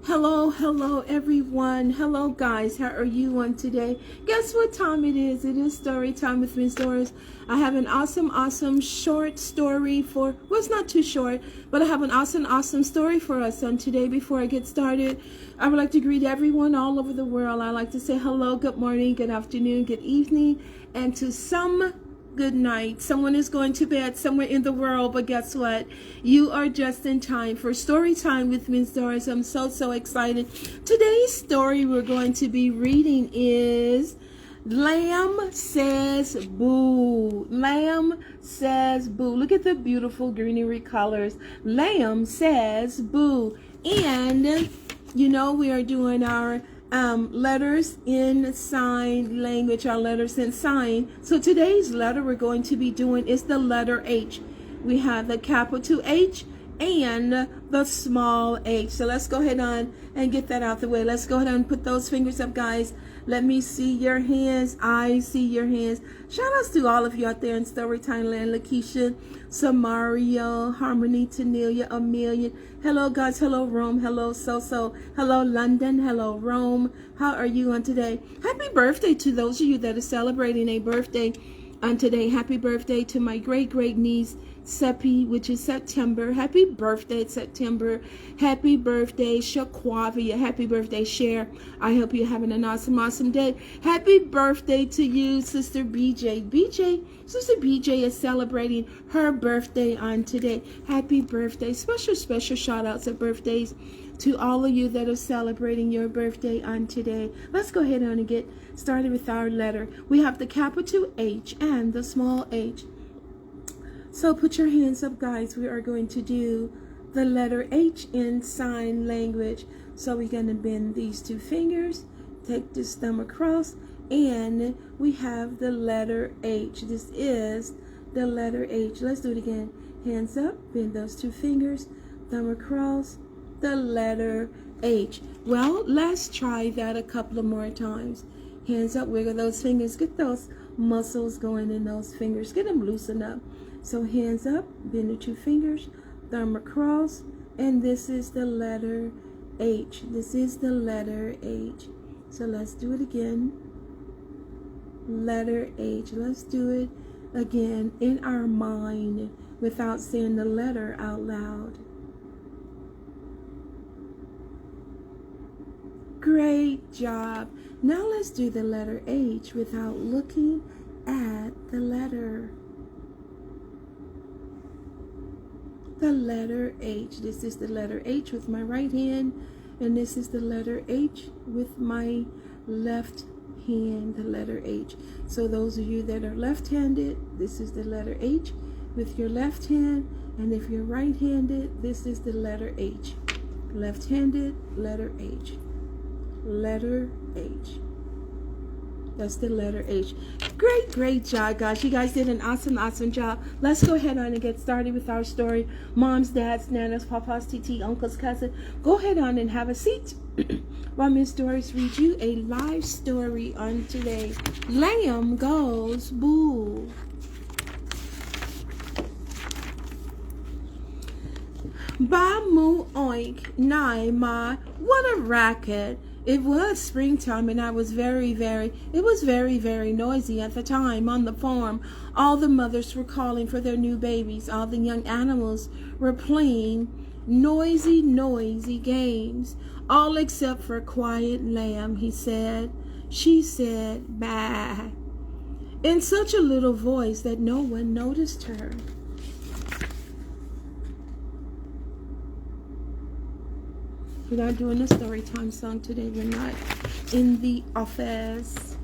Hello everyone. Hello guys, how are you on today? Guess what time it is? It is story time with Miss Doris. I have an awesome short story for, well, it's not too short, but I have an awesome story for us on today. Before I get started, I would like to greet everyone all over the world. I like to say hello, good morning, good afternoon, good evening, and to some, good night. Someone is going to bed somewhere in the world, but guess what? You are just in time for story time with Miss Doris. I'm so excited. Today's story we're going to be reading is Lamb Says Boo. Lamb Says Boo. Look at the beautiful greenery colors. Lamb Says Boo. And you know we are doing our letters in sign language, our letters in sign. So today's letter we're going to be doing is the letter H. We have the capital H and the small h. So let's go ahead on and get that out the way. Let's go ahead and put those fingers up, guys. Let me see your hands. I see your hands. Shout outs to all of you out there in Storytime land. Lakeisha, Samaria, Harmony, Tanelia, Amelia. Hello guys. Hello Rome. Hello So. Hello London. Hello Rome. How are you on today? Happy birthday to those of you that are celebrating a birthday on today. Happy birthday to my great niece Sept, which is September. Happy birthday, September. Happy birthday, Shaquavia. Happy birthday, Cher. I hope you're having an awesome day. Happy birthday to you, Sister BJ. Sister BJ is celebrating her birthday on today. Happy birthday. Special shout outs of birthdays to all of you that are celebrating your birthday on today. Let's go ahead on and get started with our letter. We have the capital H and the small h. So put your hands up, guys. We are going to do the letter H in sign language. So we're going to bend these two fingers, take this thumb across, and we have the letter H. This is the letter H. Let's do it again. Hands up, bend those two fingers, thumb across, the letter H. Well, let's try that a couple of more times. Hands up, wiggle those fingers, get those muscles going in those fingers, get them loosened up. So hands up, bend the two fingers, thumb across, and this is the letter H. This is the letter H. So let's do it again. Letter H. Let's do it again in our mind without saying the letter out loud. Great job. Now let's do the letter H without looking at the letter. The letter H. This is the letter H with my right hand, and this is the letter H with my left hand, the letter H. So those of you that are left-handed, this is the letter H with your left hand, and if you're right-handed, this is the letter H. Left-handed, letter H. Letter H. That's the letter H. Great job, guys. You guys did an awesome job. Let's go ahead on and get started with our story. Moms, dads, nanas, papas, TT, uncles, cousin. Go ahead on and have a seat while Miss Doris reads you a live story on today. Lamb Goes Boo. Ba moo oink, nai ma, what a racket. It was springtime, and it was very noisy at the time on the farm. All the mothers were calling for their new babies. All the young animals were playing noisy games. All except for quiet Lamb, he said. She said, bah, in such a little voice that no one noticed her. We're not doing a story time song today. We're not in the office.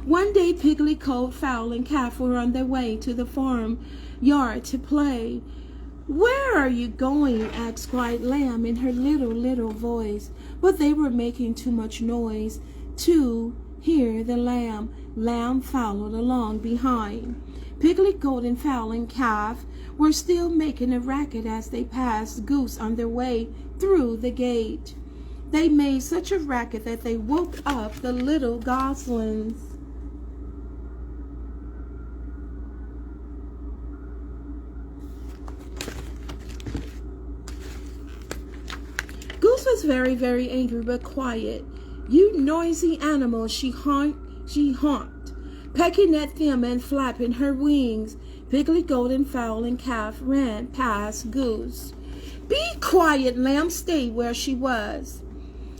One day, Piglet, Colt, Fowl, and Calf were on their way to the farm yard to play. Where are you going? Asked Quiet Lamb in her little voice. But they were making too much noise to hear the lamb. Lamb followed along behind. Piglet, Golden Fowl, and Calf were still making a racket as they passed Goose on their way through the gate. They made such a racket that they woke up the little goslings. was very, very angry but quiet. "You noisy animal," she honked, pecking at them and flapping her wings. Piglet, Golden Fowl, and Calf ran past Goose. "Be quiet, Lamb stayed where she was."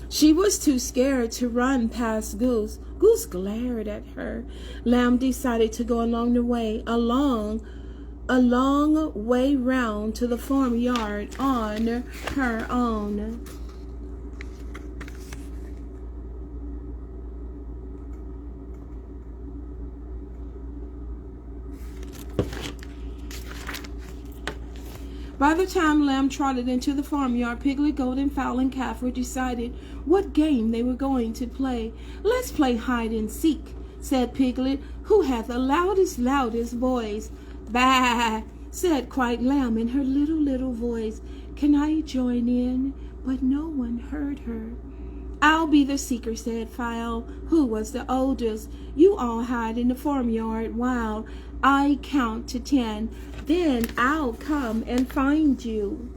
She was too scared to run past Goose. Goose glared at her. Lamb decided to go along the way, a long way round to the farmyard on her own. By the time Lamb trotted into the farmyard, Piglet, Golden Fowl, and Calf were decided what game they were going to play. "Let's play hide and seek," said Piglet, who had the loudest voice. "Bah," said quiet Lamb in her little voice. "Can I join in?" But no one heard her. "I'll be the seeker," said Fowl, who was the oldest. "You all hide in the farmyard while I count to 10. Then I'll come and find you."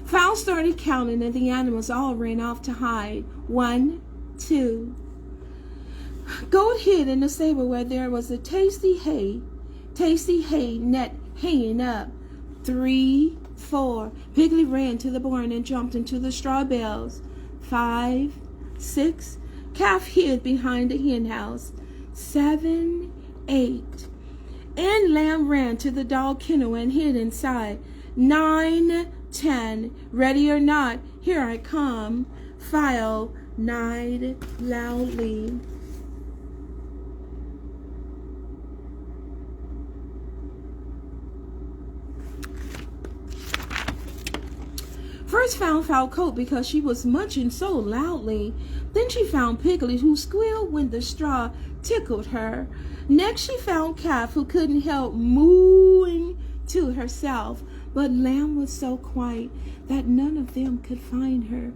Fowl started counting, and the animals all ran off to hide. 1, 2. Goat hid in the stable where there was a tasty hay net hanging up. 3, 4. Piglet ran to the barn and jumped into the straw bales. 5, 6. Calf hid behind the hen house. 7, 8. And Lamb ran to the dog kennel and hid inside. 9, 10. Ready or not, here I come. Fowl neighed loudly. First found Fowl coat because she was munching so loudly. Then she found Piglet, who squealed when the straw tickled her. Next she found Calf, who couldn't help mooing to herself. But Lamb was so quiet that none of them could find her.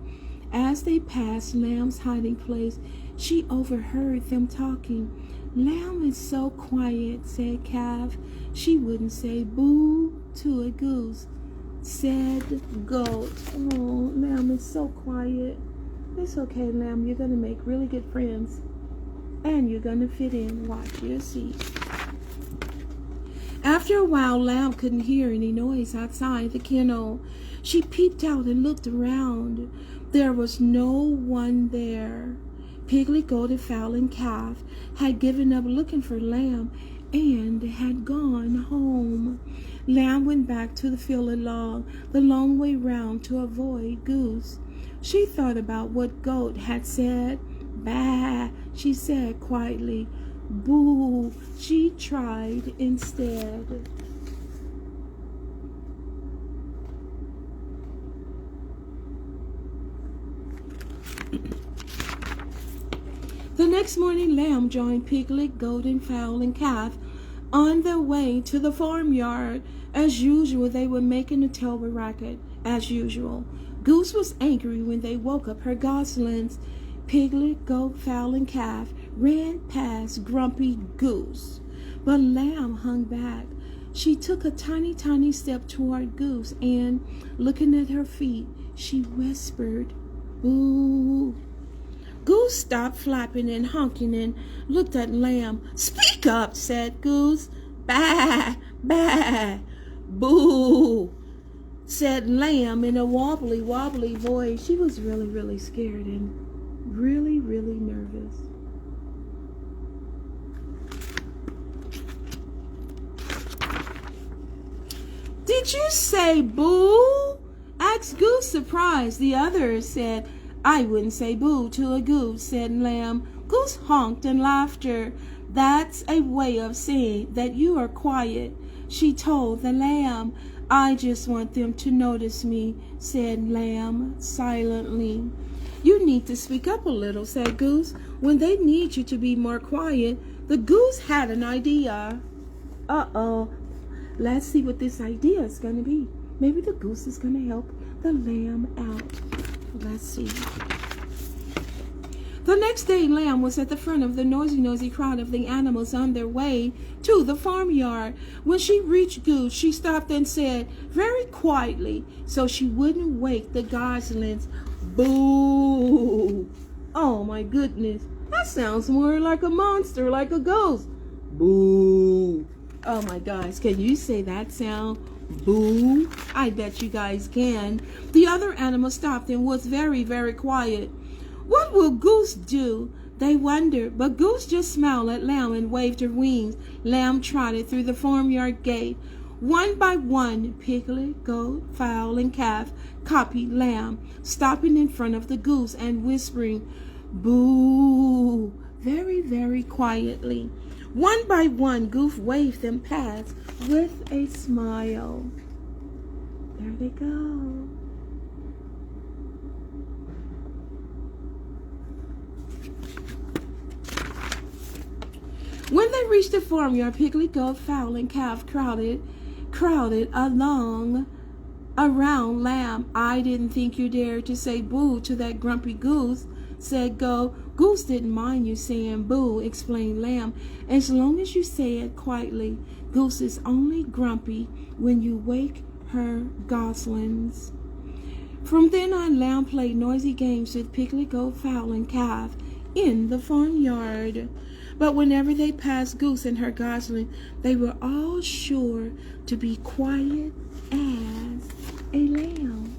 As they passed Lamb's hiding place, she overheard them talking. "Lamb is so quiet," said Calf. "She wouldn't say boo to a goose," said Goat. "Oh, Lamb is so quiet." "It's okay, Lamb. You're going to make really good friends. And you're going to fit in. Watch, you'll see." After a while, Lamb couldn't hear any noise outside the kennel. She peeped out and looked around. There was no one there. Piglet, Golden Fowl, and Calf had given up looking for Lamb and had gone home. Lamb went back to the field along the long way round to avoid Goose. She thought about what Goat had said. "Bah," she said quietly. "Boo," she tried instead. The next morning, Lamb joined Piglet, Golden Fowl, and Calf on their way to the farmyard. As usual, they were making a terrible racket. As usual, Goose was angry when they woke up her goslings. Piglet, Goat, Fowl, and Calf ran past grumpy Goose, but Lamb hung back. She took a tiny step toward Goose and, looking at her feet, she whispered, "Boo." Goose stopped flapping and honking and looked at Lamb. "Speak up," said Goose. "Bah, bah." "Boo," said Lamb in a wobbly voice. She was really scared and really nervous. "Did you say boo?" asked Goose, surprised. The others said, "I wouldn't say boo to a goose," said Lamb. Goose honked and laughed. "That's a way of saying that you are quiet," she told the lamb. "I just want them to notice me," said Lamb silently. "You need to speak up a little," said Goose. "When they need you to be more quiet." The goose had an idea. Uh-oh. Let's see what this idea is going to be. Maybe the goose is going to help the lamb out. Let's see. The next day, Lamb was at the front of the nosy crowd of the animals on their way to the farmyard. When she reached Goose, she stopped and said very quietly, so she wouldn't wake the goslings, "Boo!" Oh my goodness, that sounds more like a monster, like a ghost. Boo! Oh my gosh, can you say that sound? Boo! I bet you guys can. The other animal stopped and was very, very quiet. What will Goose do? They wondered, but Goose just smiled at Lamb and waved her wings. Lamb trotted through the farmyard gate. One by one, piglet, goat, fowl, and calf copied Lamb, stopping in front of the goose and whispering, "Boo!" very, very quietly. One by one, Goose waved them past with a smile. There they go. When they reached the farmyard, piglet, goat, fowl, and calf crowded around Lamb. "I didn't think you dared to say boo to that grumpy goose," said Goat. "Goose didn't mind you saying boo," explained Lamb, "as long as you say it quietly. Goose is only grumpy when you wake her goslings." From then on, Lamb played noisy games with piglet, goat, fowl, and calf in the farmyard. But whenever they passed Goose and her gosling, they were all sure to be quiet as a lamb.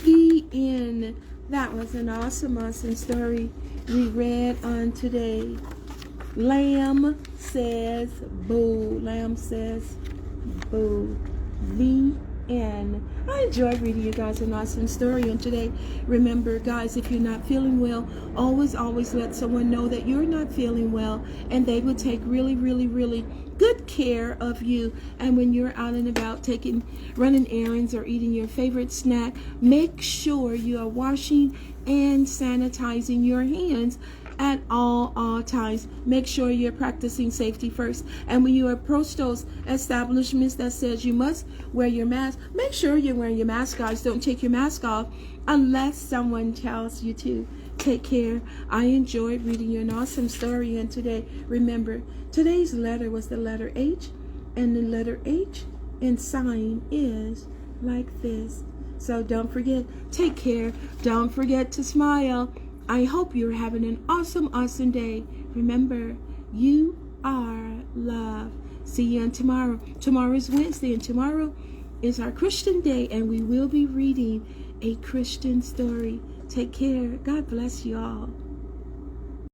The end. That was an awesome, awesome story we read on today. Lamb says boo. Lamb says boo. The end. I enjoyed reading you guys an awesome story on today. Remember, guys, if you're not feeling well, always let someone know that you're not feeling well, and they will take really, really, really good care of you. And when you're out and about running errands or eating your favorite snack, make sure you are washing and sanitizing your hands at all times. Make sure you're practicing safety first. And when you approach those establishments that says you must wear your mask, make sure you're wearing your mask, guys. Don't take your mask off unless someone tells you to. Take care. I enjoyed reading you an awesome story. And today, remember, today's letter was the letter H, and the letter H in sign is like this. So don't forget, take care. Don't forget to smile. I hope you're having an awesome, awesome day. Remember, you are love. See you on tomorrow. Tomorrow is Wednesday, and tomorrow is our Christian day, and we will be reading a Christian story. Take care. God bless you all.